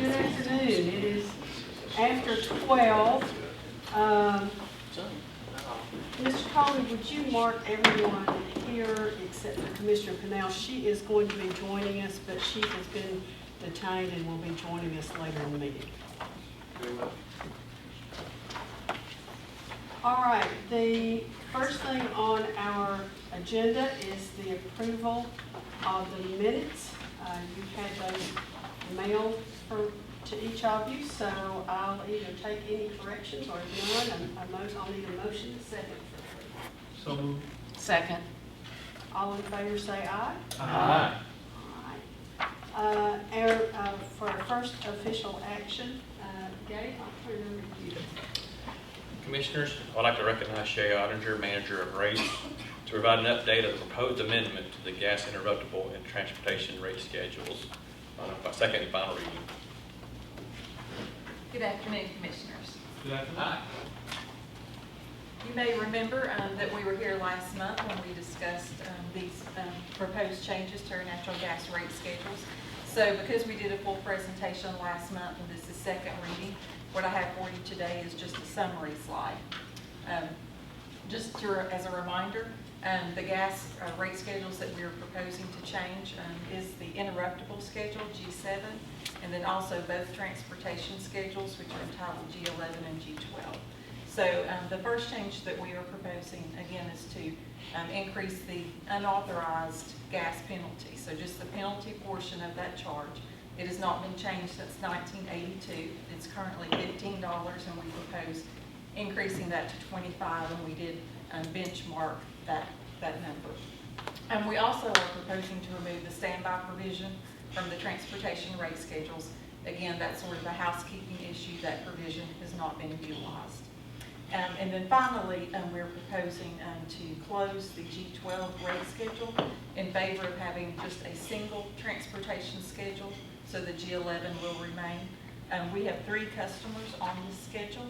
Good afternoon. It is after 12. Mr. Coley, would you mark everyone here except for Commissioner Canal? She is going to be joining us, but she has been detained and will be joining us later in the meeting. All right, the first thing on our agenda is the approval of the minutes. You've had those mailed to each of you, so I'll either take any corrections or if none, I'll need a motion and second for So moved. Second. all in favor say aye. Aye. All right. For our first official action, Gabe, I'll turn it over to you. Commissioners, I'd like to recognize Shay Ottinger, Manager of Rates, to provide an update of the proposed amendment to the gas interruptible and transportation rate schedules on a second and final reading. Good afternoon, Commissioners. Good afternoon. You may remember that we were here last month when we discussed these proposed changes to our natural gas rate schedules. So because we did a full presentation last month and this is second reading, what I have for you today is just a summary slide. As a reminder, the gas rate schedules that we are proposing to change is the interruptible schedule, G7, and then also both transportation schedules, which are entitled G11 and G12. So the first change that we are proposing, again, is to increase the unauthorized gas penalty. So just the penalty portion of that charge. It has not been changed since 1982. It's currently $15, and we propose increasing that to $25, and we did benchmark that number. We also are proposing to remove the standby provision from the transportation rate schedules. Again, that's sort of a housekeeping issue. That provision has not been utilized. And then finally, we're proposing to close the G12 rate schedule in favor of having just a single transportation schedule, so the G11 will remain. We have 3 customers on this schedule,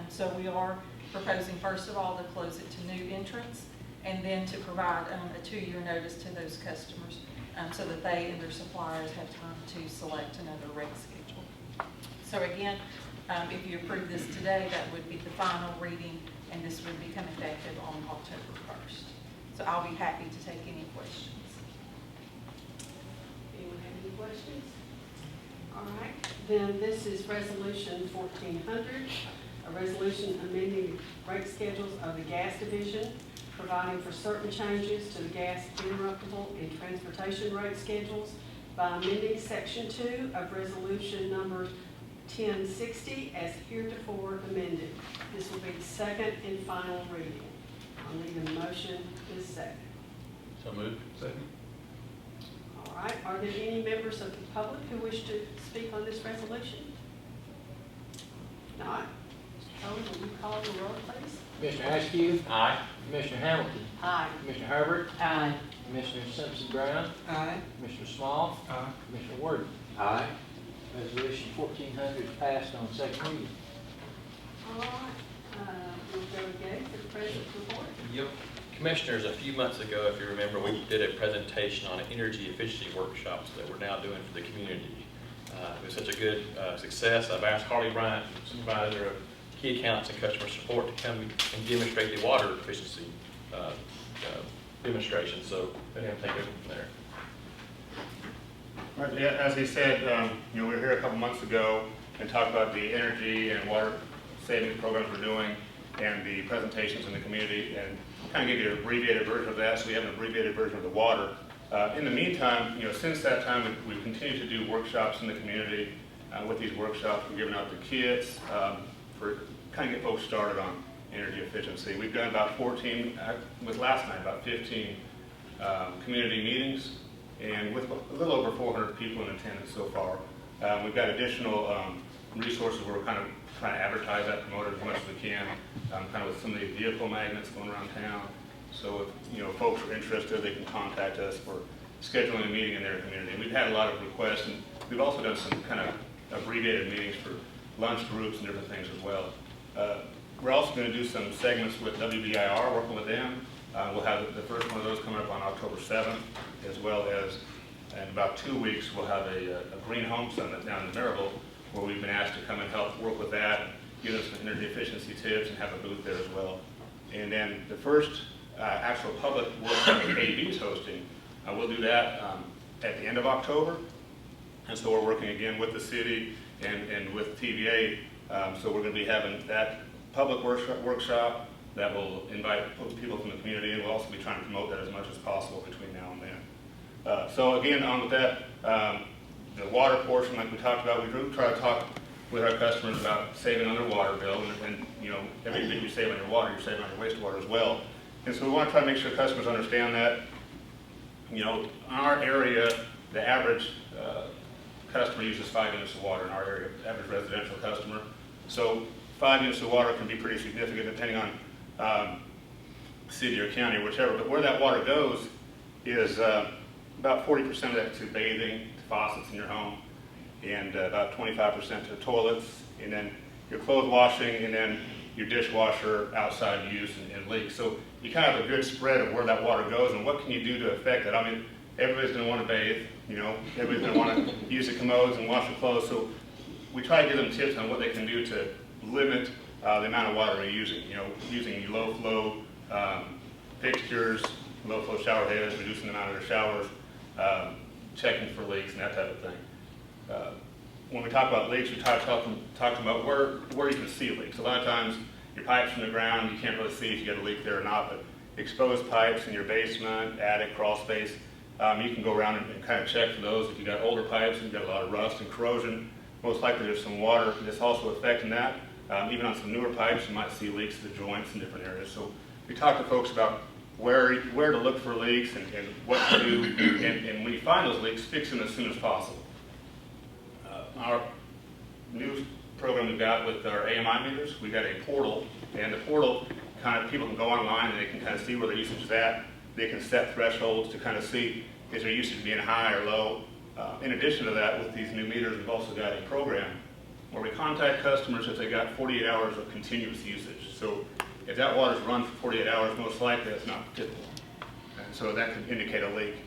so we are proposing, first of all, to close it to new entrants, and then to provide a 2-year notice to those customers so that they and their suppliers have time to select another rate schedule. So again, if you approve this today, that would be the final reading, and this would become effective on October 1st. So I'll be happy to take any questions. Anyone have any questions? All right, then this is Resolution 1400, a resolution amending the rate schedules of the gas division, providing for certain changes to the gas interruptible and transportation rate schedules by amending Section 2 of Resolution number 1060 as heretofore amended. This will be the second and final reading. I'll need a motion this second. So moved. Second. All right, are there any members of the public who wish to speak on this resolution? If not, Mr. Cole, will you call the roll, please? Commissioner Askew? Aye. Commissioner Hamilton? Aye. Commissioner Herbert? Aye. Commissioner Simpson Brown? Aye. Commissioner Small? Aye. Commissioner Ward? Aye. Resolution 1400 is passed on second reading. All right, we'll go again for the president's report. Yep. Commissioners, a few months ago, if you remember, we did a presentation on energy efficiency workshops that we're now doing for the community. It was such a good success. I've asked Harley Bryant, Supervisor of Key Accounts and Customer Support, to come and demonstrate the water efficiency demonstration. So they have to take it from there. Right, yeah, as he said, we were here a couple months ago and talked about the energy and water savings programs we're doing and the presentations in the community, and kind of give you an abbreviated version of that, so we have an abbreviated version of the water. In the meantime, since that time, we've continued to do workshops in the community. With these workshops, we're giving out the kits for kind of get folks started on energy efficiency. We've done about 14, with last night, about 15 community meetings, and with a little over 400 people in attendance so far. We've got additional resources where we're kind of trying to advertise that, promote it as much as we can, kind of with some of the vehicle magnets going around town. So if folks are interested, they can contact us for scheduling a meeting in their community. And we've had a lot of requests, and we've also done some kind of abbreviated meetings for lunch groups and different things as well. We're also going to do some segments with WBIR, working with them. We'll have the first one of those coming up on October 7th, as well as in about 2 weeks we'll have a Green Home Summit down in Maryville, where we've been asked to come and help work with that, give us some energy efficiency tips, and have a booth there as well. And then the first actual public workshop that KUB is hosting, we'll do that at the end of October. And so we're working again with the city and with TVA. So we're going to be having that public workshop that will invite people from the community, and we'll also be trying to promote that as much as possible between now and then. So again, on with that, the water portion, like we talked about, we do try to talk with our customers about saving on their water bill, and you know, everything you save on your water, you're saving on your wastewater as well. And so we want to try to make sure customers understand that. You know, in our area, the average customer uses 5 units of water in our area, average residential customer. So 5 units of water can be pretty significant depending on city or county or whichever. But where that water goes is about 40% of that to bathing, to faucets in your home, and about 25% to toilets, and then your clothes washing, and then your dishwasher, outside use, and leaks. So you kind of have a good spread of where that water goes and what can you do to affect it. I mean, everybody's going to want to bathe, you know, everybody's going to want to use the commodes and wash their clothes. So we try to give them tips on what they can do to limit the amount of water they're using. You know, using low flow fixtures, low flow shower heads, reducing the amount of their showers, checking for leaks and that type of thing. When we talk about leaks, we talk about where you can see leaks. A lot of times your pipes from the ground, you can't really see if you got a leak there or not, but exposed pipes in your basement, attic, crawl space, you can go around and kind of check for those. If you got older pipes and you've got a lot of rust and corrosion, most likely there's some water that's also affecting that. Even on some newer pipes, you might see leaks at the joints in different areas. So we talk to folks about where to look for leaks and what to do, and when you find those leaks, fix them as soon as possible. Our new program we've got with our AMI meters, we've got a portal, and the portal kind of, people can go online and they can kind of see where their usage is at. They can set thresholds to kind of see is their usage being high or low. In addition to that, with these new meters, we've also got a program where we contact customers if they got 48 hours of continuous usage. So if that water's run for 48 hours, most likely that's not typical. And so that could indicate a leak.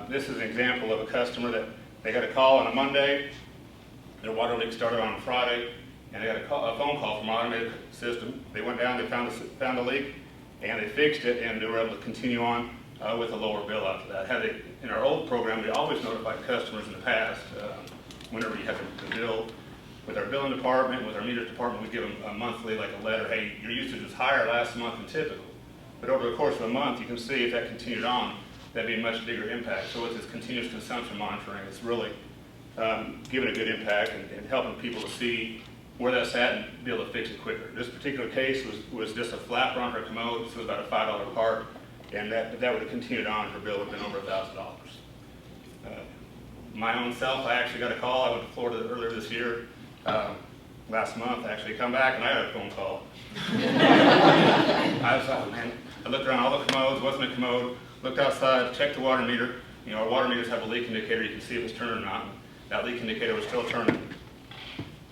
This is an example of a customer that they got a call on a Monday. Their water leak started on a Friday, and they got a phone call from our automated system. They went down, they found the leak, and they fixed it, and they were able to continue on with a lower bill after that. In our old program, we always notified customers in the past, whenever you have to bill. With our billing department, with our meters department, we give them a monthly, like a letter, hey, your usage was higher last month than typical. But over the course of a month, you can see if that continued on, that'd be a much bigger impact. So with this continuous consumption monitoring, it's really giving a good impact and helping people to see where that's at and be able to fix it quicker. This particular case was just a flapper on her commode, so it was about a $5 part, and that would have continued on, her bill would have been over $1,000. My own self, I actually got a call. I went to Florida earlier this year, last month, actually come back, and I had a phone call. I was like, man, I looked around all the commodes, wasn't a commode, looked outside, checked the water meter. You know, our water meters have a leak indicator, you can see if it's turning or not. That leak indicator was still turning.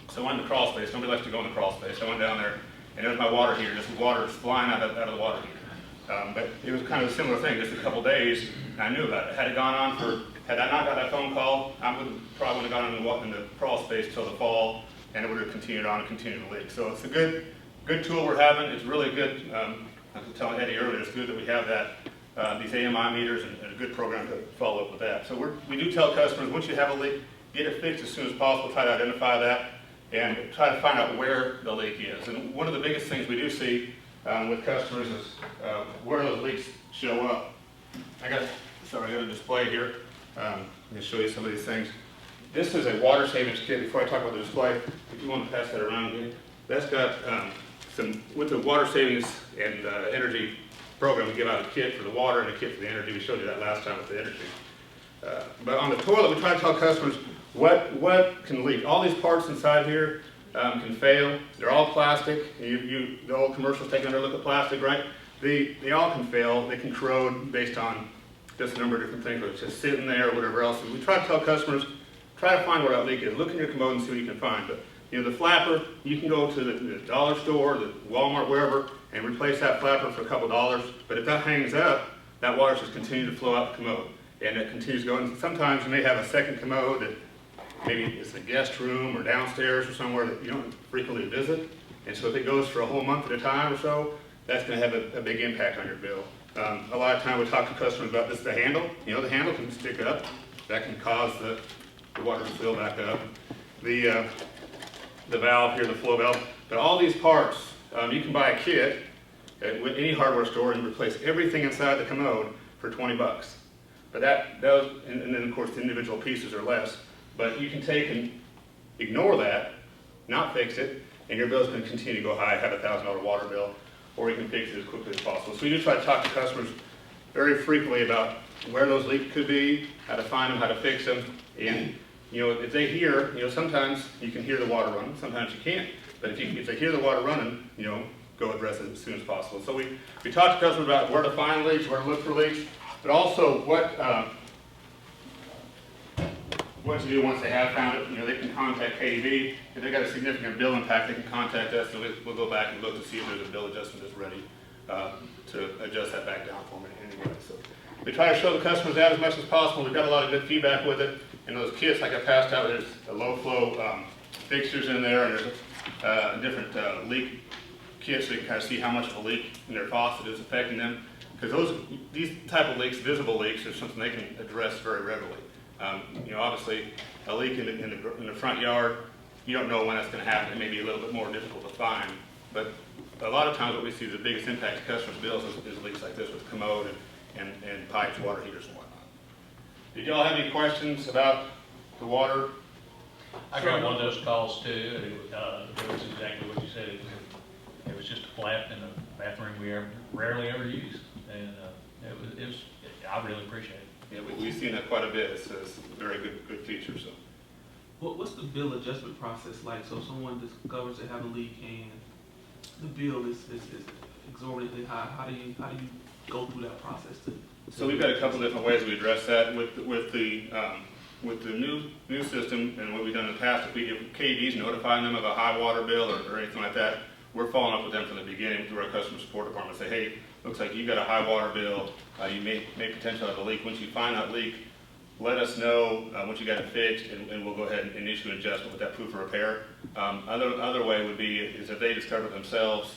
So I went in the crawl space. Nobody likes to go in the crawl space. I went down there, and there's my water heater. Just water is flying out of the water heater. But it was kind of a similar thing, just a couple days, and I knew about it. Had it gone on had I not got that phone call, I probably wouldn't have gone in the crawl space till the fall, and it would have continued on and continued to leak. So it's a good tool we're having. It's really good. I was telling Eddie earlier, it's good that we have that, these AMI meters, and a good program to follow up with that. So we do tell customers, once you have a leak, get it fixed as soon as possible, try to identify that, and try to find out where the leak is. And one of the biggest things we do see with customers is where those leaks show up. I got a display here. I'm going to show you some of these things. This is a water savings kit. Before I talk about the display, if you want to pass that around here, that's got with the water savings and energy program, we give out a kit for the water and a kit for the energy. We showed you that last time with the energy. But on the toilet, we try to tell customers what can leak. All these parts inside here can fail. They're all plastic. The old commercials take another look at plastic, right? They all can fail. They can corrode based on just a number of different things, whether it's just sitting there or whatever else. And we try to tell customers, try to find where that leak is. Look in your commode and see what you can find. But you know, the flapper, you can go to the dollar store, the Walmart, wherever, and replace that flapper for a couple dollars. But if that hangs up, that water just continues to flow out the commode. And it continues going. Sometimes you may have a second commode that maybe it's a guest room or downstairs or somewhere that you don't frequently visit. And so if it goes for a whole month at a time or so, that's going to have a big impact on your bill. A lot of time we talk to customers about this, the handle. You know, the handle can stick up. That can cause the water to fill back up. The valve here, the flow valve. But all these parts, you can buy a kit at any hardware store and replace everything inside the commode for 20 bucks. But those, and then of course the individual pieces are less. But you can take and ignore that, not fix it, and your bill's going to continue to go high, have a $1,000 water bill, or you can fix it as quickly as possible. So we do try to talk to customers very frequently about where those leaks could be, how to find them, how to fix them, and you know, if they hear, you know, sometimes you can hear the water running, sometimes you can't. But if they hear the water running, you know, go address it as soon as possible. So we talk to customers about where to find leaks, where to look for leaks, but also what to do once they have found it. You know, they can contact KUB. If they've got a significant bill impact, they can contact us, and we'll go back and look to see if there's a bill adjustment that's ready to adjust that back down for them anyway. So we try to show the customers that as much as possible. We've got a lot of good feedback with it. And those kits, like I passed out, there's a low flow fixtures in there, and there's different leak kits so you can kind of see how much of a leak in their faucet is affecting them. Because these type of leaks, visible leaks, are something they can address very readily. You know, obviously, a leak in the front yard, you don't know when that's going to happen. It may be a little bit more difficult to find. But a lot of times what we see the biggest impact to customers' bills is leaks like this with commode and pipes, water heaters, and whatnot. Did y'all have any questions about the water? I got one of those calls too, and it was exactly what you said. It was just a flap in the bathroom we rarely ever use, and I really appreciate it. Yeah, we've seen that quite a bit. It's a very good feature. So, what's the bill adjustment process like? So if someone discovers they have a leak and the bill is exorbitantly high, how do you go through that process? So we've got a couple different ways we address that with the new system and what we've done in the past. If KUB's notifying them of a high water bill or anything like that, we're following up with them from the beginning through our customer support department. Say, hey, looks like you got a high water bill. You may potentially have a leak. Once you find that leak, let us know once you got it fixed, and we'll go ahead and issue an adjustment with that proof of repair. Other way would be is if they discover it themselves,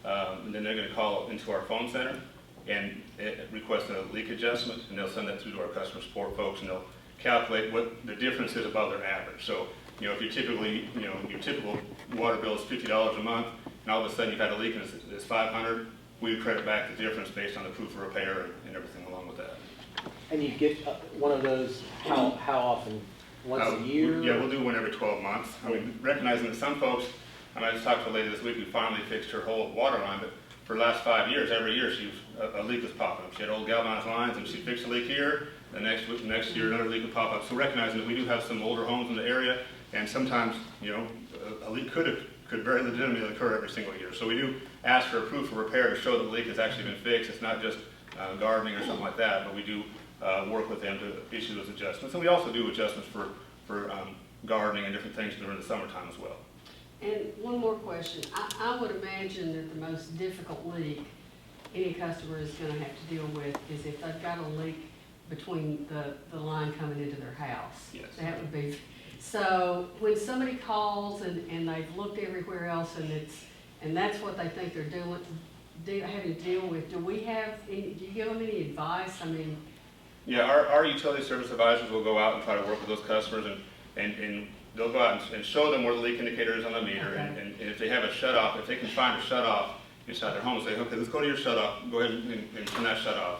and then they're going to call into our phone center and request a leak adjustment, and they'll send that through to our customer support folks, and they'll calculate what the difference is above their average. So, you know, if your typical water bill is $50 a month, and all of a sudden you've had a leak and it's $500, we credit back the difference based on the proof of repair and everything along with that. And you get one of those, how often? Once a year? Yeah, we'll do one every 12 months. I mean, recognizing that some folks, I just talked to a lady this week who finally fixed her whole water line, but for the last 5 years, every year a leak was popping up. She had old galvanized lines, and she fixed a leak here. The next year, another leak would pop up. So recognizing that we do have some older homes in the area, and sometimes, you know, a leak could very legitimately occur every single year. So we do ask for a proof of repair to show that the leak has actually been fixed. It's not just gardening or something like that, but we do work with them to issue those adjustments. And we also do adjustments for gardening and different things during the summertime as well. And one more question. I would imagine that the most difficult leak any customer is going to have to deal with is if they've got a leak between the line coming into their house. Yes. That would be, so when somebody calls and they've looked everywhere else and that's what they think they're having to deal with, do you give them any advice? I mean. Yeah, our utility service advisors will go out and try to work with those customers and they'll go out and show them where the leak indicator is on the meter. Okay. And if they have a shutoff, if they can find a shutoff inside their home, say, okay, let's go to your shutoff, go ahead and turn that shutoff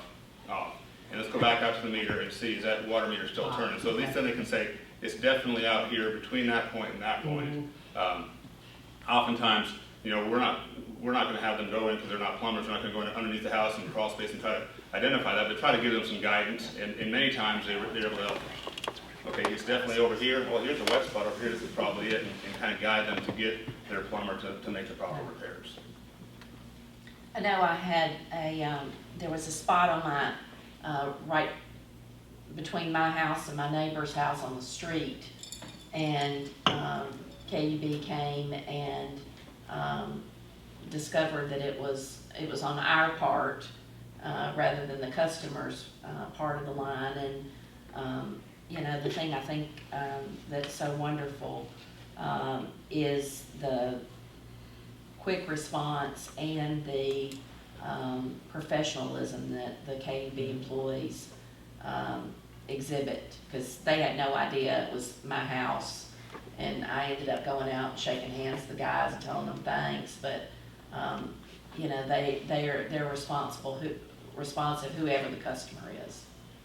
off. And let's go back out to the meter and see, is that water meter still turning? So at least then they can say, it's definitely out here between that point and that point. Oftentimes, you know, we're not going to have them go in because they're not plumbers. We're not going to go in underneath the house and crawl space and try to identify that, but try to give them some guidance. And many times they're able to help. Okay, it's definitely over here. Well, here's a wet spot over here. This is probably it, and kind of guide them to get their plumber to make the proper repairs. I know I had there was a spot on my, right between my house and my neighbor's house on the street, and KUB came and discovered that it was on our part rather than the customer's part of the line, and you know, the thing I think that's so wonderful is the quick response and the professionalism that the KUB employees exhibit, because they had no idea it was my house, and I ended up going out and shaking hands with the guys and telling them thanks, but you know, they're responsive whoever the customer is.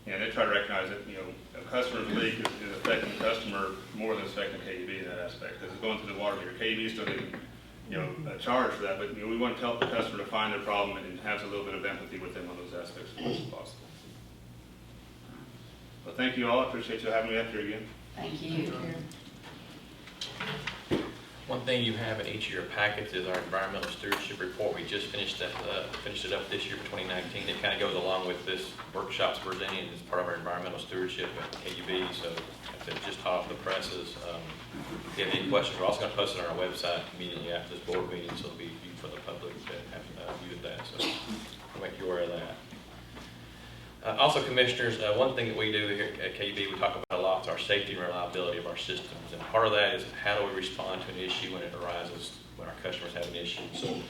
Yeah, they try to recognize that, you know, a customer's leak is affecting the customer more than it's affecting KUB in that aspect, because it's going through the water meter. KUB still getting, you know, charged for that, but, you know, we want to help the customer to find their problem and have a little bit of empathy with them on those aspects as much as possible. Well, thank you all. I appreciate you having me up here again. Thank you. One thing you have in each of your packets is our environmental stewardship report. We just finished it up this year for 2019. It kind of goes along with this workshops presenting as part of our environmental stewardship at KUB. So it's just hot off the presses. If you have any questions, we're also going to post it on our website immediately after this board meeting, so it'll be viewed for the public that have viewed that. So we'll make you aware of that. Also, commissioners, one thing that we do here at KUB, we talk about a lot, is our safety and reliability of our systems. And part of that is how do we respond to an issue when it arises, when our customers have an issue. So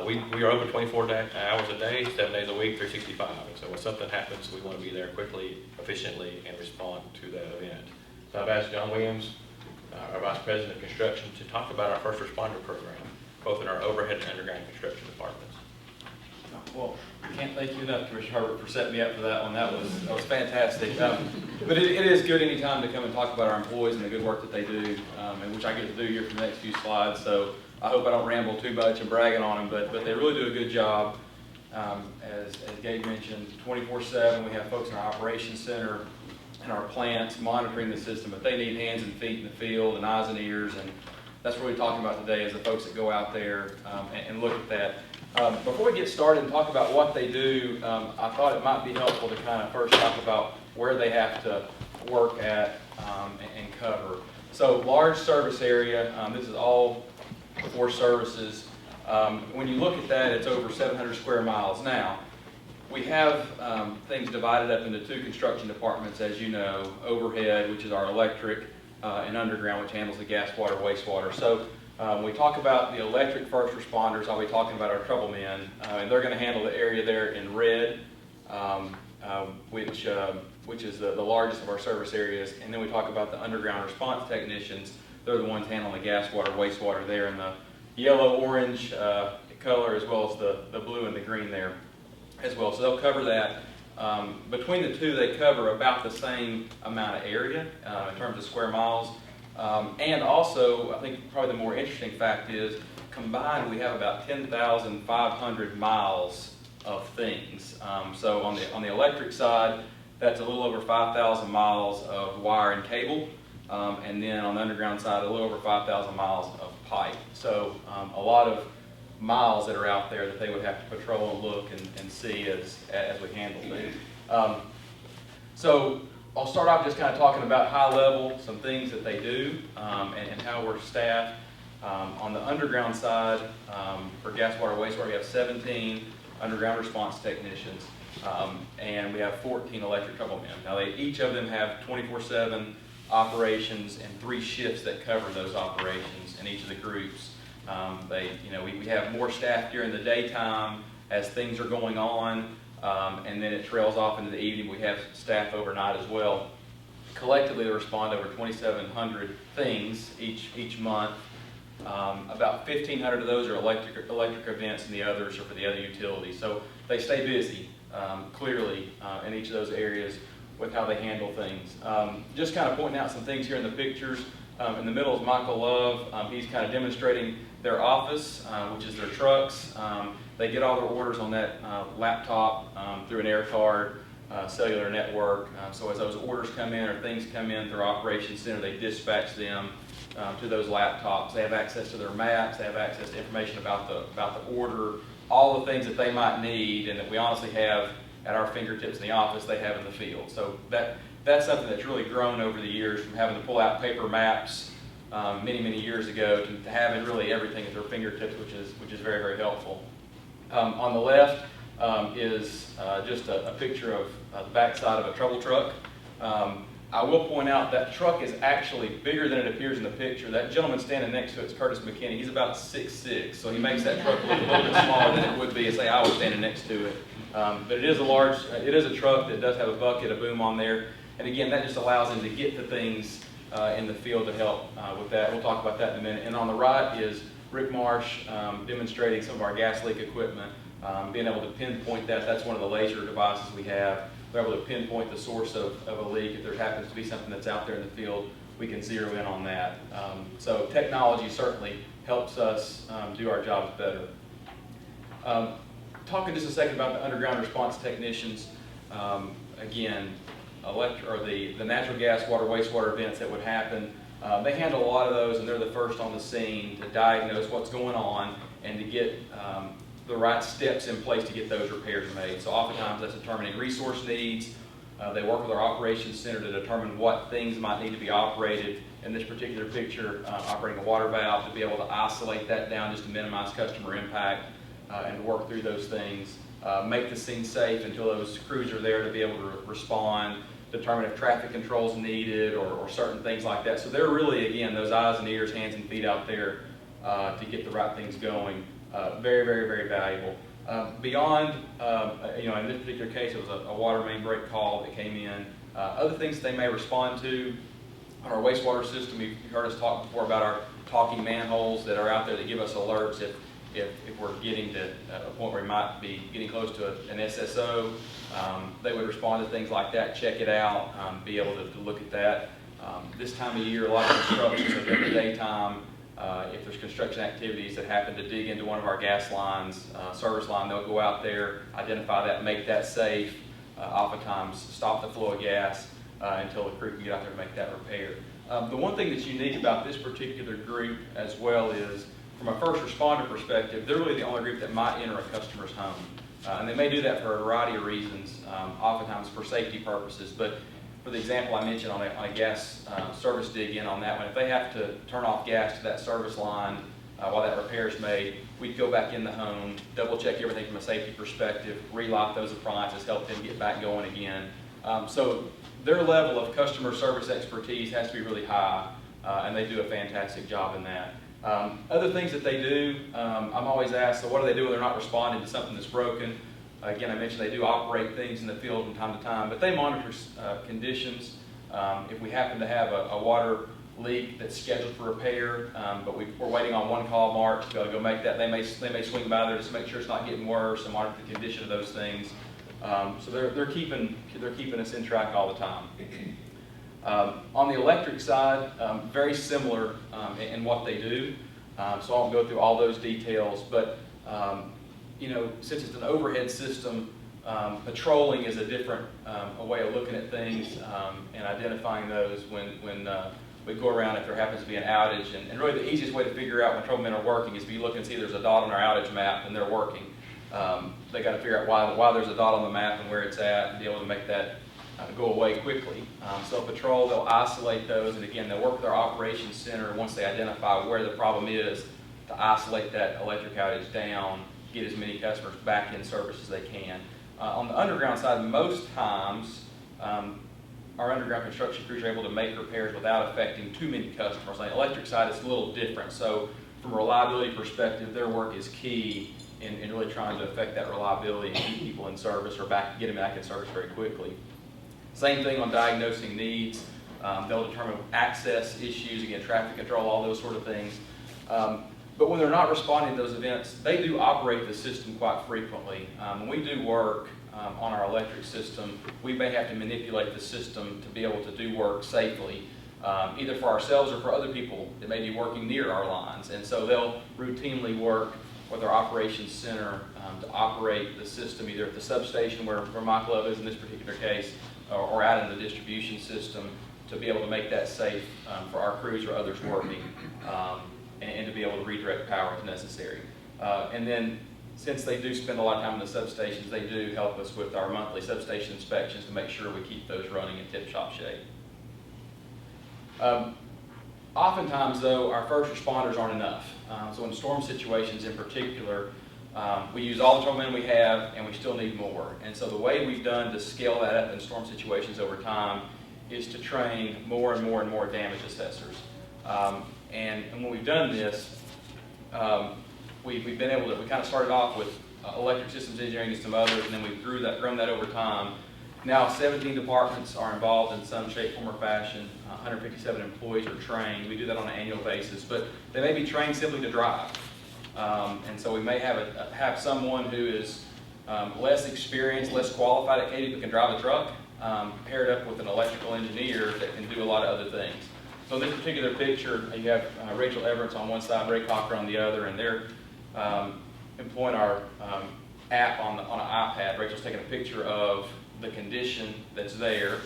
we are open 24 hours a day, 7 days a week, 365. And so when something happens, we want to be there quickly, efficiently, and respond to that event. So I've asked John Williams, our Vice President of Construction, to talk about our first responder program, both in our overhead and underground construction departments. Well, I can't thank you enough, Commissioner Herbert, for setting me up for that one. That was fantastic. But it is good any time to come and talk about our employees and the good work that they do, and which I get to do here for the next few slides. So I hope I don't ramble too much and bragging on them, but they really do a good job. As Gabe mentioned, 24/7, we have folks in our operations center and our plants monitoring the system, but they need hands and feet in the field and eyes and ears, and that's what we're talking about today is the folks that go out there and look at that. Before we get started and talk about what they do, I thought it might be helpful to kind of first talk about where they have to work at and cover. So large service area, this is all for services. When you look at that, it's over 700 square miles. Now, we have things divided up into two construction departments, as you know, overhead, which is our electric, and underground, which handles the gas, water, wastewater. So when we talk about the electric first responders, I'll be talking about our trouble men, and they're going to handle the area there in red, which is the largest of our service areas. And then we talk about the underground response technicians. They're the ones handling the gas, water, wastewater there in the yellow, orange color, as well as the blue and the green there as well. So they'll cover that. Between the two, they cover about the same amount of area in terms of square miles. And also, I think probably the more interesting fact is, combined we have about 10,500 miles of things. So on the electric side, that's a little over 5,000 miles of wire and cable. And then on the underground side, a little over 5,000 miles of pipe. So a lot of miles that are out there that they would have to patrol and look and see as we handle things. So I'll start off just kind of talking about high level, some things that they do, and how we're staffed. On the underground side, for gas, water, wastewater, we have 17 underground response technicians, and we have 14 electric trouble men. Now, each of them have 24/7 operations and 3 shifts that cover those operations in each of the groups. We have more staff during the daytime as things are going on, and then it trails off into the evening. We have staff overnight as well. Collectively, they respond to over 2,700 things each month. About 1,500 of those are electric events, and the others are for the other utilities. So they stay busy, clearly, in each of those areas with how they handle things. Just kind of pointing out some things here in the pictures. In the middle is Michael Love. He's kind of demonstrating their office, which is their trucks. They get all their orders on that laptop through an air card cellular network. So as those orders come in or things come in through our operations center, they dispatch them to those laptops. They have access to their maps. They have access to information about the order, all the things that they might need and that we honestly have at our fingertips in the office, they have in the field. So that's something that's really grown over the years, from having to pull out paper maps many years ago to having really everything at their fingertips, which is very, very helpful. On the left is just a picture of the backside of a trouble truck. I will point out that truck is actually bigger than it appears in the picture. That gentleman standing next to it is Curtis McKinney. He's about 6'6", so he makes that truck look a little bit smaller than it would be if, say, I was standing next to it. But it is a truck that does have a bucket, a boom on there. And again, that just allows him to get to things in the field to help with that. We'll talk about that in a minute. And on the right is Rick Marsh demonstrating some of our gas leak equipment, being able to pinpoint that. That's one of the laser devices we have. We're able to pinpoint the source of a leak. If there happens to be something that's out there in the field, we can zero in on that. So technology certainly helps us do our jobs better. Talking just a second about the underground response technicians. Again, the natural gas, water, wastewater events that would happen, they handle a lot of those, and they're the first on the scene to diagnose what's going on and to get the right steps in place to get those repairs made. So oftentimes that's determining resource needs. They work with our operations center to determine what things might need to be operated. In this particular picture, operating a water valve to be able to isolate that down just to minimize customer impact and to work through those things. Make the scene safe until those crews are there to be able to respond, determine if traffic control is needed or certain things like that. So they're really, again, those eyes and ears, hands and feet out there to get the right things going. Very, very, very valuable. Beyond, in this particular case, it was a water main break call that came in. Other things they may respond to on our wastewater system. You've heard us talk before about our talking manholes that are out there that give us alerts if we're getting to a point where we might be getting close to an SSO. They would respond to things like that, check it out, be able to look at that. This time of year, a lot of construction, so during the daytime, if there's construction activities that happen to dig into one of our gas lines, service line, they'll go out there, identify that, make that safe, oftentimes stop the flow of gas until the crew can get out there and make that repair. The one thing that's unique about this particular group as well is, from a first responder perspective, they're really the only group that might enter a customer's home. And they may do that for a variety of reasons, oftentimes for safety purposes. But for the example I mentioned on a gas service dig in on that one, if they have to turn off gas to that service line while that repair is made, we'd go back in the home, double check everything from a safety perspective, relight those appliances, help them get back going again. So their level of customer service expertise has to be really high, and they do a fantastic job in that. Other things that they do, I'm always asked, so what do they do when they're not responding to something that's broken? Again, I mentioned they do operate things in the field from time to time, but they monitor conditions. If we happen to have a water leak that's scheduled for repair, but we're waiting on one call mark to be able to go make that, they may swing by there just to make sure it's not getting worse and monitor the condition of those things. So they're keeping us in track all the time. On the electric side, very similar in what they do, so I won't go through all those details, but since it's an overhead system, patrolling is a different a way of looking at things and identifying those when we go around if there happens to be an outage. And really the easiest way to figure out when patrolmen are working is if you look and see there's a dot on our outage map and they're working. They got to figure out why there's a dot on the map and where it's at and be able to make that go away quickly. So patrol, they'll isolate those, and again, they'll work with our operations center once they identify where the problem is to isolate that electric outage down, get as many customers back in service as they can. On the underground side, most times, our underground construction crews are able to make repairs without affecting too many customers. On the electric side, it's a little different. So from a reliability perspective, their work is key in really trying to affect that reliability and keep people in service or get them back in service very quickly. Same thing on diagnosing needs. They'll determine access issues, again, traffic control, all those sort of things. But when they're not responding to those events, they do operate the system quite frequently. When we do work on our electric system, we may have to manipulate the system to be able to do work safely, either for ourselves or for other people that may be working near our lines. And so they'll routinely work with our operations center to operate the system, either at the substation where my club is in this particular case, or out in the distribution system, to be able to make that safe for our crews or others working, and to be able to redirect power if necessary. And then, since they do spend a lot of time in the substations, they do help us with our monthly substation inspections to make sure we keep those running in tip-top shape. Oftentimes, though, our first responders aren't enough. So in storm situations in particular, we use all the patrolmen we have, and we still need more. And so the way we've done to scale that up in storm situations over time is to train more and more and more damage assessors. And when we've done this, we've been able to, we kind of started off with electric systems engineering and some others, and then we've grown that over time. Now 17 departments are involved in some shape, form, or fashion. 157 employees are trained. We do that on an annual basis, but they may be trained simply to drive. And so we may have someone who is less experienced, less qualified at KUB, but can drive a truck, paired up with an electrical engineer that can do a lot of other things. So in this particular picture, you have Rachel Everett on one side, Ray Cocker on the other, and they're employing our app on an iPad. Rachel's taking a picture of the condition that's there,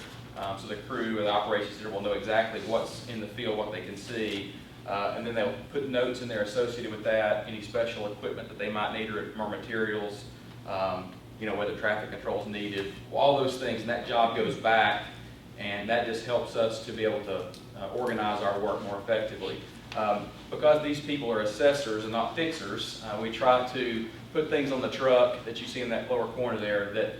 so the crew and the operations center will know exactly what's in the field, what they can see, and then they'll put notes in there associated with that, any special equipment that they might need or more materials, whether traffic control is needed, all those things, and that job goes back, and that just helps us to be able to organize our work more effectively. Because these people are assessors and not fixers, we try to put things on the truck that you see in that lower corner there that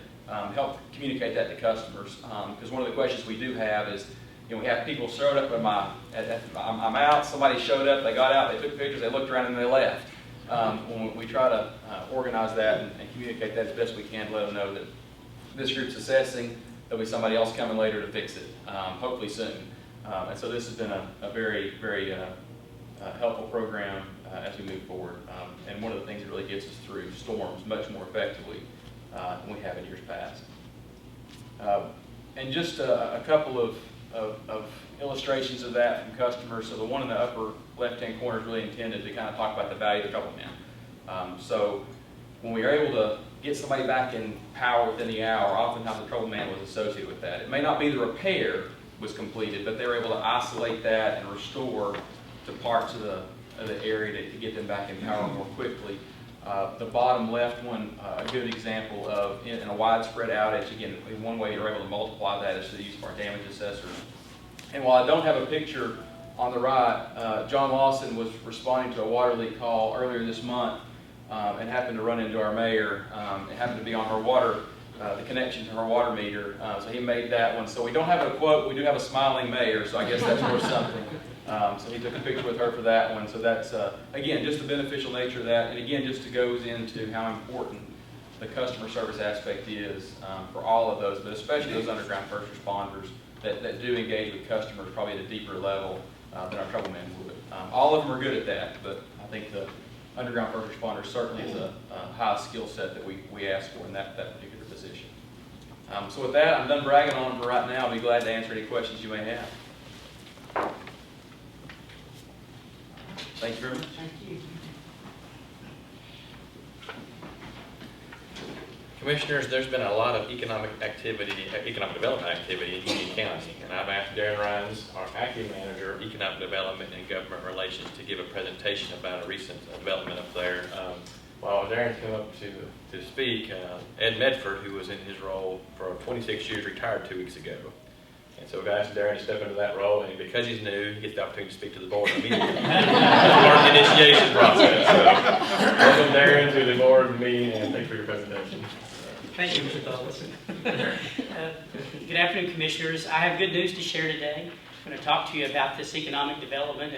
help communicate that to customers. Because one of the questions we do have is, we have people showed up I'm out, somebody showed up, they got out, they took pictures, they looked around and they left. When we try to organize that and communicate that as best we can to let them know that this group's assessing, there'll be somebody else coming later to fix it, hopefully soon. And so this has been a very, very helpful program as we move forward. And one of the things that really gets us through storms much more effectively than we have in years past. And just a couple of illustrations of that from customers. So the one in the upper left-hand corner is really intended to kind of talk about the value of the trouble man. So when we are able to get somebody back in power within the hour, oftentimes the trouble man was associated with that. It may not be the repair was completed, but they were able to isolate that and restore to parts of the area to get them back in power more quickly. The bottom left one, a good example of in a widespread outage. Again, one way you're able to multiply that is to the use of our damage assessors. And while I don't have a picture on the right, John Lawson was responding to a water leak call earlier this month and happened to run into our mayor. It happened to be on her water, the connection to her water meter, so he made that one. So we don't have a quote, we do have a smiling mayor, so I guess that's worth something. So he took a picture with her for that one. So that's, again, just the beneficial nature of that. And again, just goes into how important the customer service aspect is for all of those, but especially those underground first responders that do engage with customers probably at a deeper level than our trouble man would. All of them are good at that, but I think the underground first responder certainly is a high skill set that we ask for in that particular position. So with that, I'm done bragging on them for right now. I'll be glad to answer any questions you may have. Thank you very much. Thank you. Commissioners, there's been a lot of economic development activity in Union County, and I've asked Darren Rhines, our acting manager of economic development and government relations, to give a presentation about a recent development up there. While Darren's come up to speak, Ed Medford, who was in his role for 26 years, retired 2 weeks ago. And so we've asked Darren to step into that role, and because he's new, he gets the opportunity to speak to the board immediately. That's part of the initiation process. So, welcome Darren to the board meeting, and thanks for your presentation. Thank you, Mr. Douglas. Good afternoon, Commissioners. I have good news to share today. I'm going to talk to you about this economic development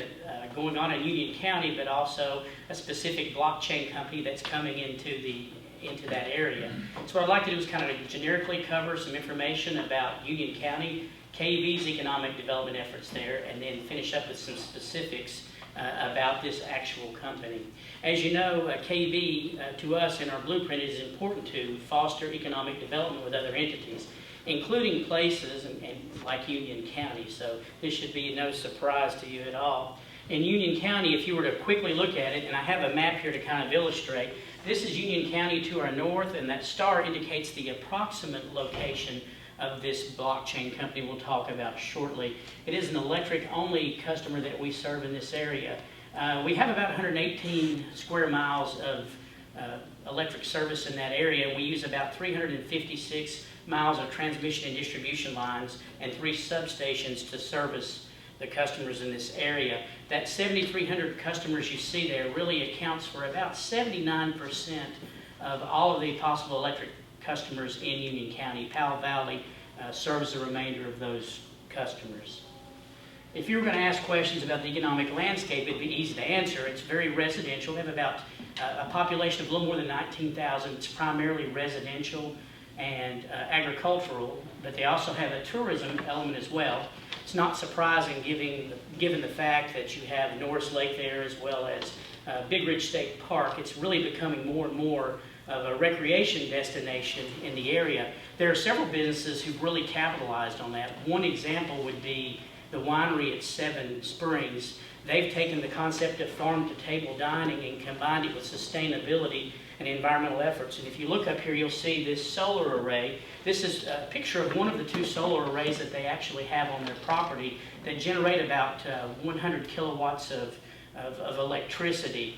going on in Union County, but also a specific blockchain company that's coming into that area. So what I'd like to do is kind of generically cover some information about Union County, KUB's economic development efforts there, and then finish up with some specifics about this actual company. As you know, KUB to us in our blueprint is important to foster economic development with other entities, including places and like Union County. So this should be no surprise to you at all. In Union County, if you were to quickly look at it, and I have a map here to kind of illustrate, this is Union County to our north, and that star indicates the approximate location of this blockchain company we'll talk about shortly. It is an electric-only customer that we serve in this area. We have about 118 square miles of electric service in that area. We use about 356 miles of transmission and distribution lines and 3 substations to service the customers in this area. That 7,300 customers you see there really accounts for about 79% of all of the possible electric customers in Union County. Powell Valley serves the remainder of those customers. If you were going to ask questions about the economic landscape, it'd be easy to answer. It's very residential. We have about a population of a little more than 19,000. It's primarily residential and agricultural, but they also have a tourism element as well. It's not surprising given the fact that you have Norris Lake there as well as Big Ridge State Park. It's really becoming more and more of a recreation destination in the area. There are several businesses who've really capitalized on that. One example would be the winery at Seven Springs. They've taken the concept of farm-to-table dining and combined it with sustainability and environmental efforts. And if you look up here, you'll see this solar array. This is a picture of one of the 2 solar arrays that they actually have on their property that generate about 100 kilowatts of electricity.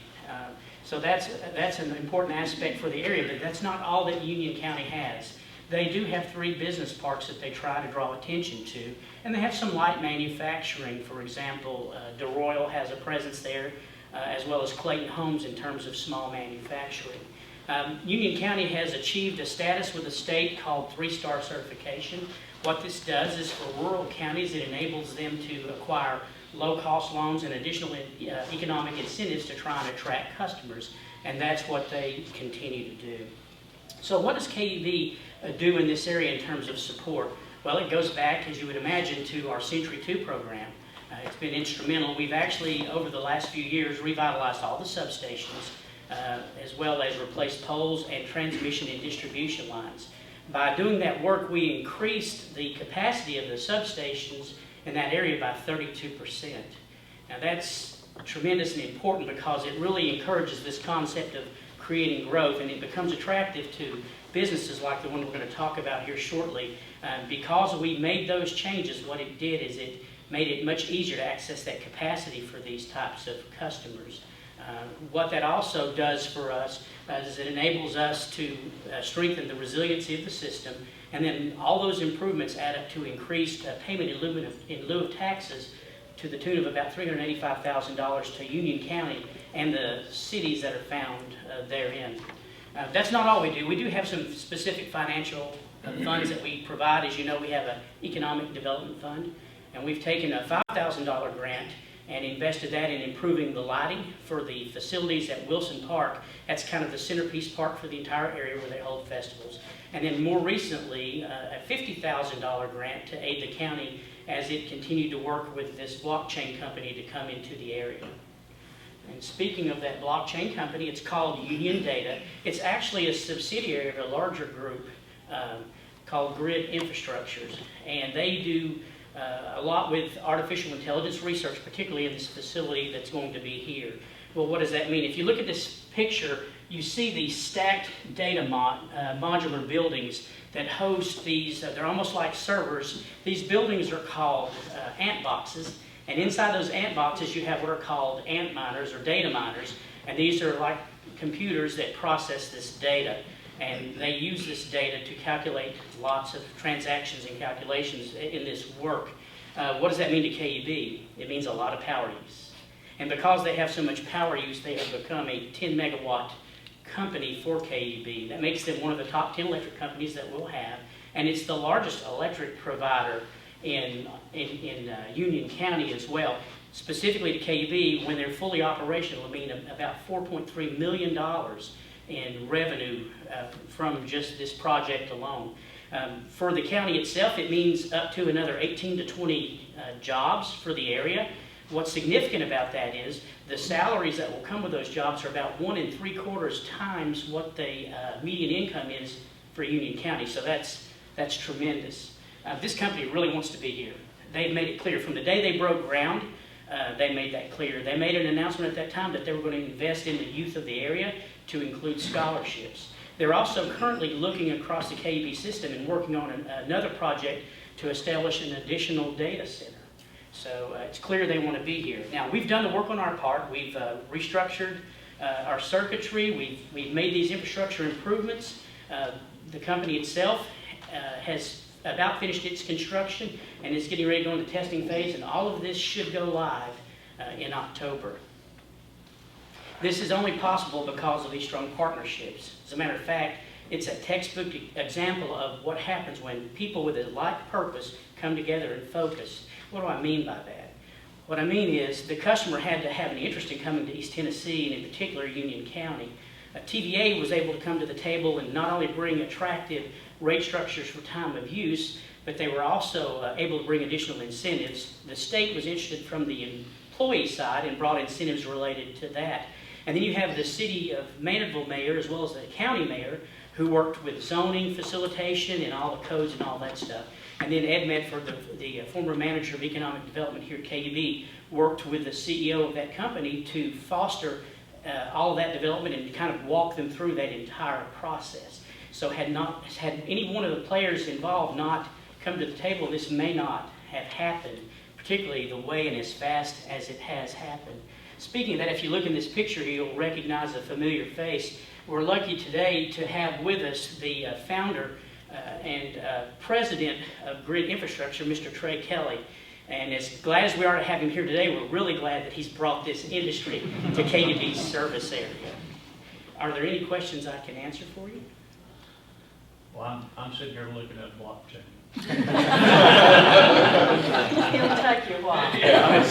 So that's an important aspect for the area, but that's not all that Union County has. They do have 3 business parks that they try to draw attention to, and they have some light manufacturing. For example, DeRoyal has a presence there, as well as Clayton Homes in terms of small manufacturing. Union County has achieved a status with the state called 3-star certification. What this does is for rural counties, it enables them to acquire low-cost loans and additional economic incentives to try and attract customers, and that's what they continue to do. So what does KUB do in this area in terms of support? Well, it goes back, as you would imagine, to our Century 2 program. It's been instrumental. We've actually, over the last few years, revitalized all the substations, as well as replaced poles and transmission and distribution lines. By doing that work, we increased the capacity of the substations in that area by 32%. Now that's tremendous and important because it really encourages this concept of creating growth, and it becomes attractive to businesses like the one we're going to talk about here shortly. Because we made those changes, what it did is it made it much easier to access that capacity for these types of customers. What that also does for us is it enables us to strengthen the resiliency of the system, and then all those improvements add up to increased payment in lieu of taxes to the tune of about $385,000 to Union County and the cities that are found therein. That's not all we do. We do have some specific financial funds that we provide. As you know, we have an economic development fund, and we've taken a $5,000 grant and invested that in improving the lighting for the facilities at Wilson Park. That's kind of the centerpiece park for the entire area where they hold festivals. And then more recently, a $50,000 grant to aid the county as it continued to work with this blockchain company to come into the area. And speaking of that blockchain company, it's called Union Data. It's actually a subsidiary of a larger group called Grid Infrastructures, and they do a lot with artificial intelligence research, particularly in this facility that's going to be here. Well, what does that mean? If you look at this picture, you see these stacked data modular buildings that host these, they're almost like servers. These buildings are called ant boxes, and inside those ant boxes you have what are called ant miners or data miners, and these are like computers that process this data. And they use this data to calculate lots of transactions and calculations in this work. What does that mean to KUB? It means a lot of power use. And because they have so much power use, they have become a 10 megawatt company for KUB. That makes them one of the top 10 electric companies that we'll have. And it's the largest electric provider in Union County as well. Specifically to KUB, when they're fully operational, it means about $4.3 million in revenue from just this project alone. For the county itself, it means up to another 18 to 20 jobs for the area. What's significant about that is the salaries that will come with those jobs are about 1 3/4 times what the median income is for Union County. So that's tremendous. This company really wants to be here. They've made it clear from the day they broke ground. They made that clear. They made an announcement at that time that they were going to invest in the youth of the area to include scholarships. They're also currently looking across the KUB system and working on another project to establish an additional data center. So it's clear they want to be here. Now, we've done the work on our part. We've restructured our circuitry. We've made these infrastructure improvements. The company itself has about finished its construction and is getting ready to go into testing phase, and all of this should go live in October. This is only possible because of these strong partnerships. As a matter of fact, It's a textbook example of what happens when people with a like purpose come together and focus. What do I mean by that? What I mean is the customer had to have an interest in coming to East Tennessee, and in particular Union County. TVA was able to come to the table and not only bring attractive rate structures for time of use, but they were also able to bring additional incentives. The state was interested from the employee side and brought incentives related to that. And then you have the city of Maynardville mayor as well as the county mayor who worked with zoning, facilitation, and all the codes and all that stuff. And then Ed Medford, the former manager of economic development here at KUB, worked with the CEO of that company to foster all of that development and to kind of walk them through that entire process. So had any one of the players involved not come to the table, this may not have happened, particularly the way and as fast as it has happened. Speaking of that, if you look in this picture here, you'll recognize a familiar face. We're lucky today to have with us the founder and president of Grid Infrastructure, Mr. Trey Kelly. And as glad as we are to have him here today, we're really glad that he's brought this industry to KUB's service area. Are there any questions I can answer for you? Well, I'm sitting here looking at blockchain. It'll take you a while. Yeah,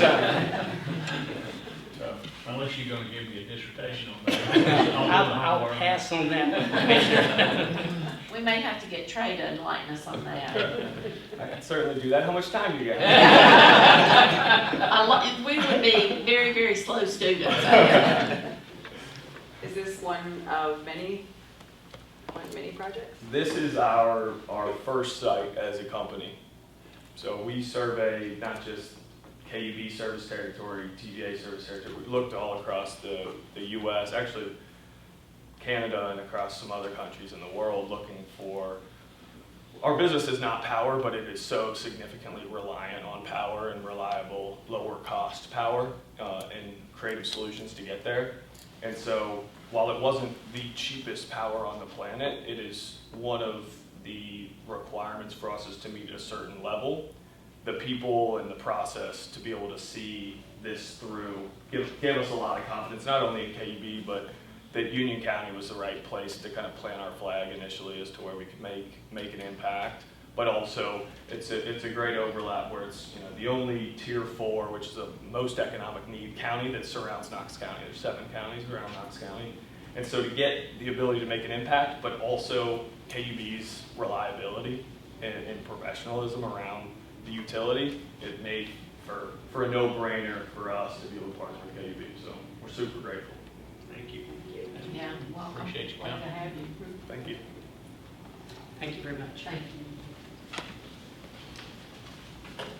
So, unless you're going to give me a dissertation on that. I'll pass on that one, Commissioner. We may have to get Trey to enlighten us on that. I can certainly do that. How much time do you got? We would be very, very slow students. Is this one of many projects? This is our first site as a company. So we survey not just KUB service territory, TVA service territory. We looked all across the U.S., actually Canada and across some other countries in the world looking for, our business is not power, but it is so significantly reliant on power and reliable, lower cost power and creative solutions to get there. And so while it wasn't the cheapest power on the planet, it is one of the requirements for us is to meet a certain level. The people and the process to be able to see this through gave us a lot of confidence, not only in KUB, but that Union County was the right place to kind of plant our flag initially as to where we could make an impact. But also, it's a great overlap where it's the only Tier 4, which is the most economic need county that surrounds Knox County. There's 7 counties around Knox County. And so to get the ability to make an impact, but also KUB's reliability and professionalism around the utility, it made for a no-brainer for us to be able to partner with KUB. So we're super grateful. Thank you. Yeah, welcome. Appreciate you Glad coming. to have you. Thank you. Thank you very much. Thank you.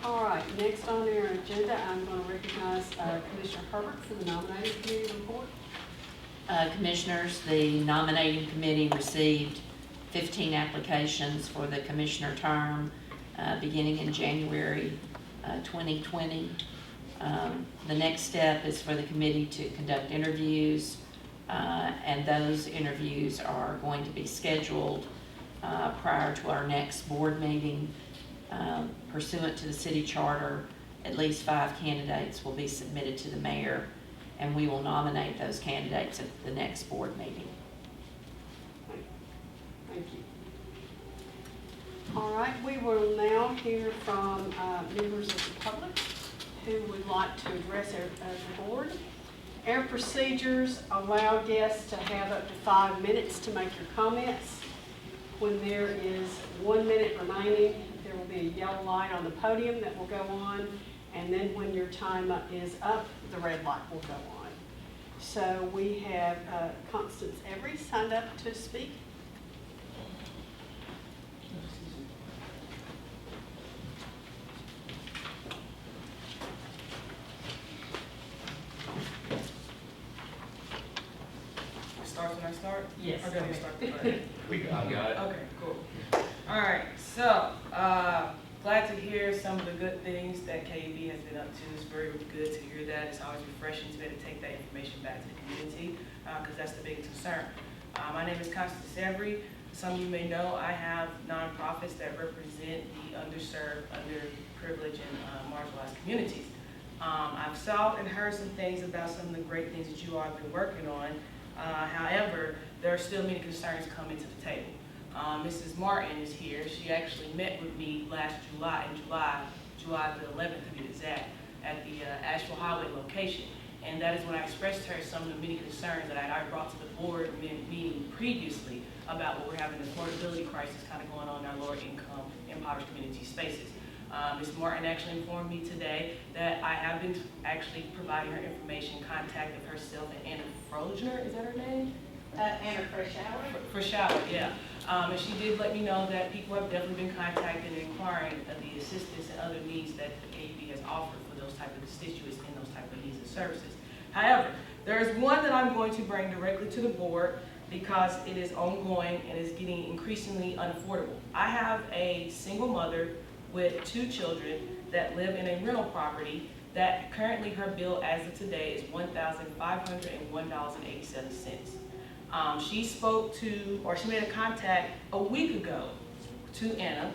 All right, next on our agenda, I'm going to recognize Commissioner Herbert for the nominating committee report. Commissioners, the nominating committee received 15 applications for the commissioner term beginning in January 2020. The next step is for the committee to conduct interviews, and those interviews are going to be scheduled prior to our next board meeting. Pursuant to the city charter, at least 5 candidates will be submitted to the mayor, and we will nominate those candidates at the next board meeting. Thank you. All right, we will now hear from members of the public who would like to address the board. Our procedures allow guests to have up to 5 minutes to make your comments. When there is 1 minute remaining, there will be a yellow light on the podium that will go on, and then when your time is up, the red light will go on. So we have Constance Every signed up to speak. Start when I start? Yes. Or do we start the first? I got it. Okay, cool. All right, so glad to hear some of the good things that KUB has been up to. It's very good to hear that. It's always refreshing to be able to take that information back to the community because that's the biggest concern. My name is Constance Every. Some of you may know I have nonprofits that represent the underserved, underprivileged, and marginalized communities. I've saw and heard some things about some of the great things that you all have been working on. However, there are still many concerns coming to the table. Mrs. Martin is here. She actually met with me last July, July the 11th to be exact, at the Asheville Highway location. And that is when I expressed to her some of the many concerns that I brought to the board meeting previously about what we're having an affordability crisis kind of going on in our lower income impoverished community spaces. Ms. Martin actually informed me today that I have been actually providing her information, contact of herself and Anna Frozner, is that her name? Anna Freshour, yeah. And she did let me know that people have definitely been contacting and inquiring of the assistance and other needs that the KUB has offered for those type of constituents and those type of needs and services. However, there is one that I'm going to bring directly to the board because it is ongoing and is getting increasingly unaffordable. I have a single mother with 2 children that live in a rental property that currently her bill as of today is $1,501.87. She spoke to, or she made a contact a week ago to Anna,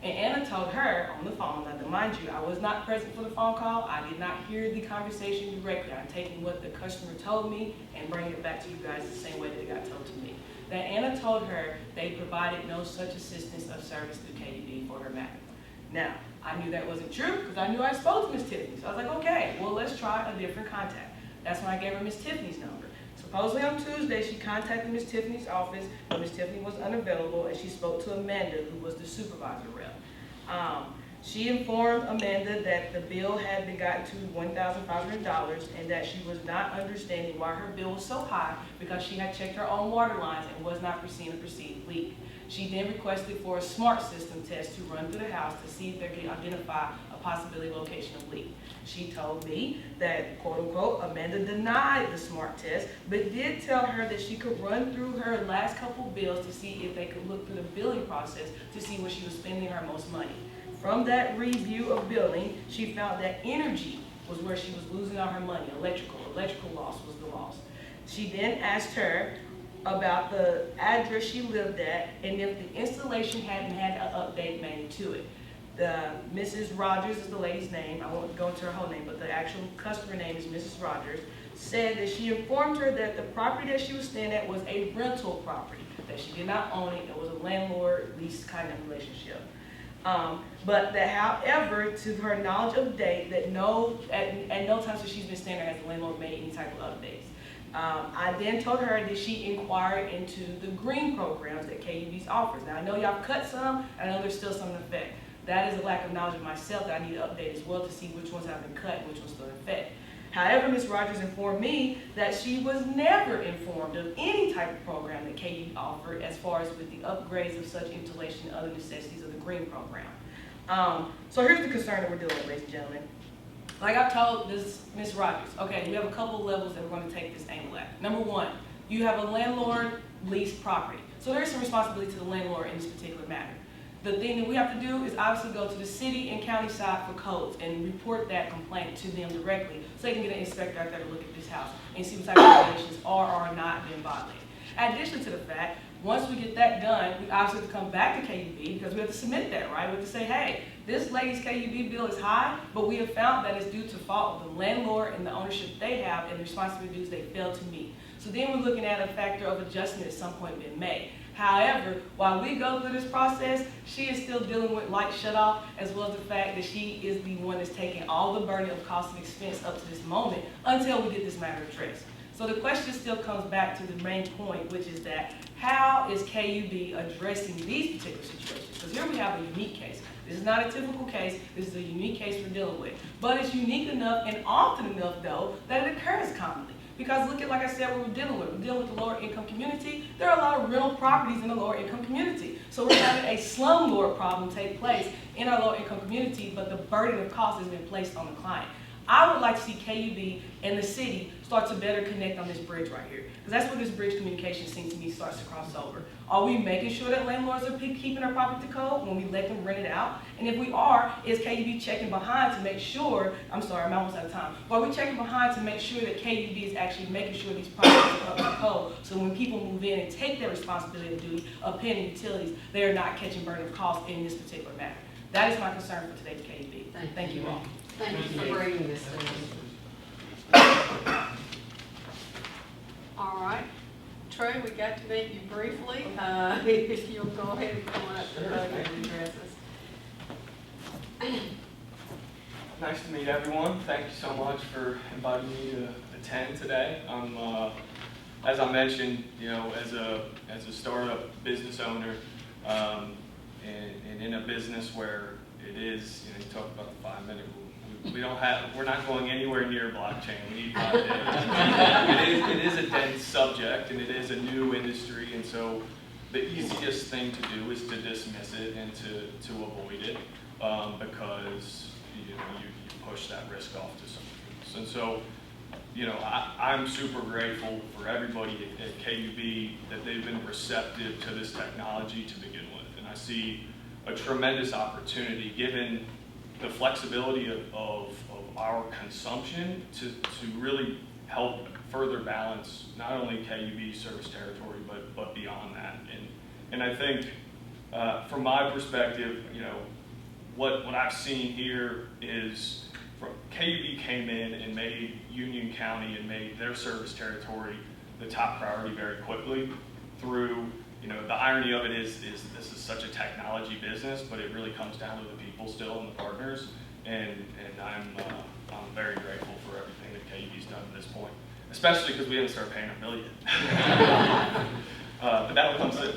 and Anna told her on the phone, now mind you, I was not present for the phone call, I did not hear the conversation directly, I'm taking what the customer told me and bringing it back to you guys the same way that it got told to me. That Anna told her they provided no such assistance of service through KUB for her matter. Now, I knew that wasn't true because I knew I spoke to Ms. Tiffany. So I was like, okay, well, let's try a different contact. That's when I gave her Ms. Tiffany's number. Supposedly on Tuesday, she contacted Ms. Tiffany's office, but Ms. Tiffany was unavailable, and she spoke to Amanda, who was the supervisor rep. She informed Amanda that the bill had been gotten to $1,500 and that she was not understanding why her bill was so high because she had checked her own water lines and was not foreseeing a perceived leak. She then requested for a smart system test to run through the house to see if they could identify a possibility location of leak. She told me that, quote unquote, Amanda denied the smart test, but did tell her that she could run through her last couple bills to see if they could look through the billing process to see where she was spending her most money. From that review of billing, she found that energy was where she was losing all her money, electrical loss was the loss. She then asked her about the address she lived at and if the installation hadn't had an update made to it. Mrs. Rogers is the lady's name. I won't go into her whole name, but the actual customer name is Mrs. Rogers. Said that she informed her that the property that she was staying at was a rental property, that she did not own it. It was a landlord-lease kind of relationship. But that, however, to her knowledge of date, that at no time since she's been staying there has the landlord made any type of updates. I then told her that she inquired into the green programs that KUB offers. Now, I know y'all cut some, and I know there's still some in effect. That is a lack of knowledge of myself that I need to update as well to see which ones have been cut and which ones still in effect. However, Ms. Rogers informed me that she was never informed of any type of program that KUB offered as far as with the upgrades of such installation and other necessities of the green program. So here's the concern that we're dealing with, ladies and gentlemen. Like I told Ms. Rogers, okay, we have a couple of levels that we're going to take this angle at. Number one, you have a landlord leased property. So there is some responsibility to the landlord in this particular matter. The thing that we have to do is obviously go to the city and county side for codes and report that complaint to them directly so they can get an inspector out there to look at this house and see what type of regulations are or are not being violated. Additionally to the fact, once we get that done, we obviously have to come back to KUB because we have to submit that, right? We have to say, hey, this lady's KUB bill is high, but we have found that it's due to fault of the landlord and the ownership they have and the responsibilities they failed to meet. So then we're looking at a factor of adjustment at some point being made. However, while we go through this process, she is still dealing with light shutoff, as well as the fact that she is the one that's taking all the burden of cost and expense up to this moment until we get this matter addressed. So the question still comes back to the main point, which is that how is KUB addressing these particular situations? Because here we have a unique case. This is not a typical case. This is a unique case we're dealing with. But it's unique enough and often enough, though, that it occurs commonly. Because look at, like I said, what we're dealing with. We're dealing with the lower income community. There are a lot of rental properties in the lower income community. So we're having a slumlord problem take place in our lower income community, but the burden of cost has been placed on the client. I would like to see KUB and the city start to better connect on this bridge right here. Because that's where this bridge communication seems to me starts to cross over. Are we making sure that landlords are keeping their property to code when we let them rent it out? And if we are, is KUB checking behind to make sure, I'm sorry, I'm almost out of time. But are we checking behind to make sure that KUB is actually making sure these properties are up to code so when people move in and take their responsibility and duty of paying utilities, they are not catching burden of cost in this particular matter. That is my concern for today's KUB. Thank you all. Thank you for bringing this to us. All right, Trey, we got to meet you briefly. If you'll go ahead and come on up to the podium and address us. Nice to meet everyone. Thank you so much for inviting me to attend today. As I mentioned, as a startup business owner, and in a business where it is, you talk about the 5-minute rule. We're not going anywhere near blockchain. We need 5 days. It is a dense subject, and it is a new industry, and so the easiest thing to do is to dismiss it and to avoid it, because you push that risk off to someone else. And so, I'm super grateful for everybody at KUB that they've been receptive to this technology to begin with, and I see a tremendous opportunity given the flexibility of our consumption to really help further balance not only KUB service territory, but beyond that. And I think from my perspective, what I've seen here is KUB came in and made Union County and made their service territory the top priority very quickly through, the irony of it is this is such a technology business, but it really comes down to the people still and the partners. And I'm very grateful for everything that KUB's done at this point, especially because we haven't started paying our bill yet. But that will come soon.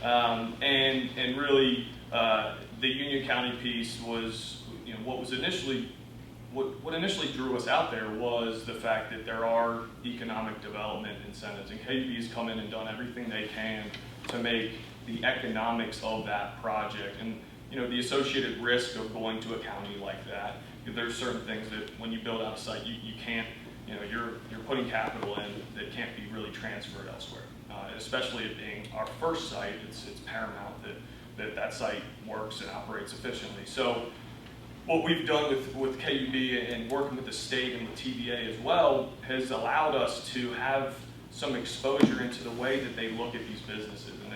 And really, the Union County piece was, what initially drew us out there was the fact that there are economic development incentives, and KUB has come in and done everything they can to make the economics of that project and the associated risk of going to a county like that. There's certain things that when you build out a site, you can't, you're putting capital in that can't be really transferred elsewhere. Especially it being our first site, it's paramount that site works and operates efficiently. So what we've done with KUB and working with the state and with TVA as well has allowed us to have some exposure into the way that they look at these businesses. And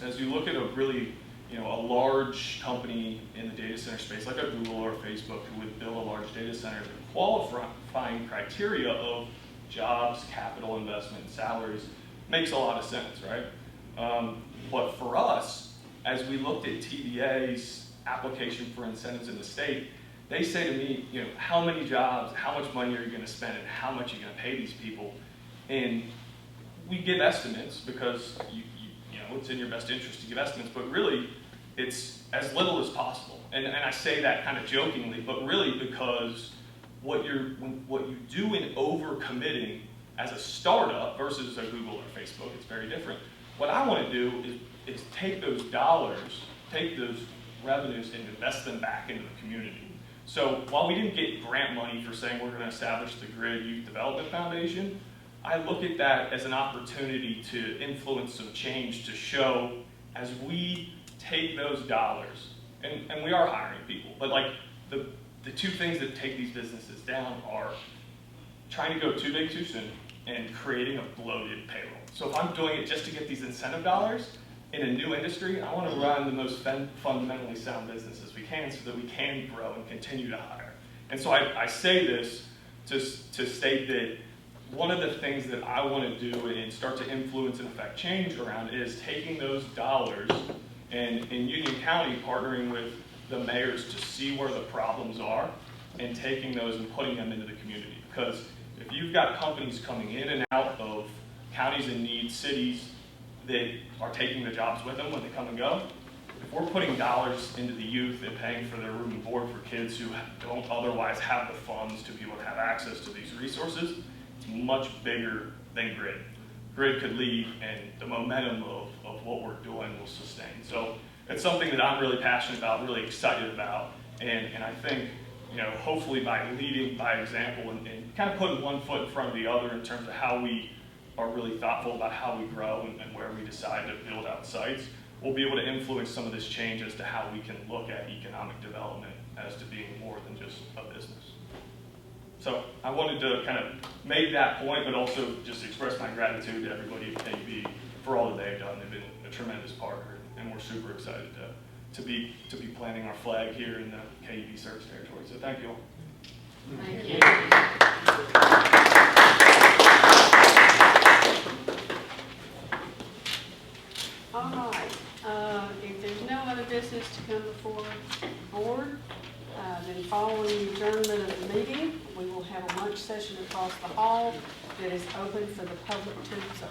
as you look at a really a large company in the data center space, like a Google or a Facebook, who would build a large data center, the qualifying criteria of jobs, capital investment, and salaries makes a lot of sense, right? But for us, as we looked at TVA's application for incentives in the state, they say to me, how many jobs, how much money are you going to spend, and how much are you going to pay these people? And we give estimates because it's in your best interest to give estimates, but really it's as little as possible. And I say that kind of jokingly, but really because what you do in over-committing as a startup versus a Google or Facebook, it's very different. What I want to do is take those dollars, take those revenues, and invest them back into the community. So while we didn't get grant money for saying we're going to establish the Grid Youth Development Foundation, I look at that as an opportunity to influence some change, to show as we take those dollars, and we are hiring people, but like the two things that take these businesses down are trying to go too big too soon and creating a bloated payroll. So if I'm doing it just to get these incentive dollars in a new industry, I want to run the most fundamentally sound business as we can so that we can grow and continue to hire. And so I say this to state that one of the things that I want to do and start to influence and affect change around is taking those dollars and in Union County partnering with the mayors to see where the problems are and taking those and putting them into the community. Because if you've got companies coming in and out of counties in need, cities that are taking the jobs with them when they come and go, if we're putting dollars into the youth and paying for their room and board for kids who don't otherwise have the funds to be able to have access to these resources, it's much bigger than Grid. Grid could leave and the momentum of what we're doing will sustain. So it's something that I'm really passionate about, really excited about, and I think, hopefully by leading by example and kind of putting one foot in front of the other in terms of how we are really thoughtful about how we grow and where we decide to build out sites, we'll be able to influence some of this change as to how we can look at economic development as to being more than just a business. So I wanted to kind of make that point, but also just express my gratitude to everybody at KUB for all that they've done. They've been a tremendous partner, and we're super excited to be planting our flag here in the KUB service territory. So thank you all. Thank you. adjournment of the meeting. We will have a lunch session across the hall that is open for the public to observe.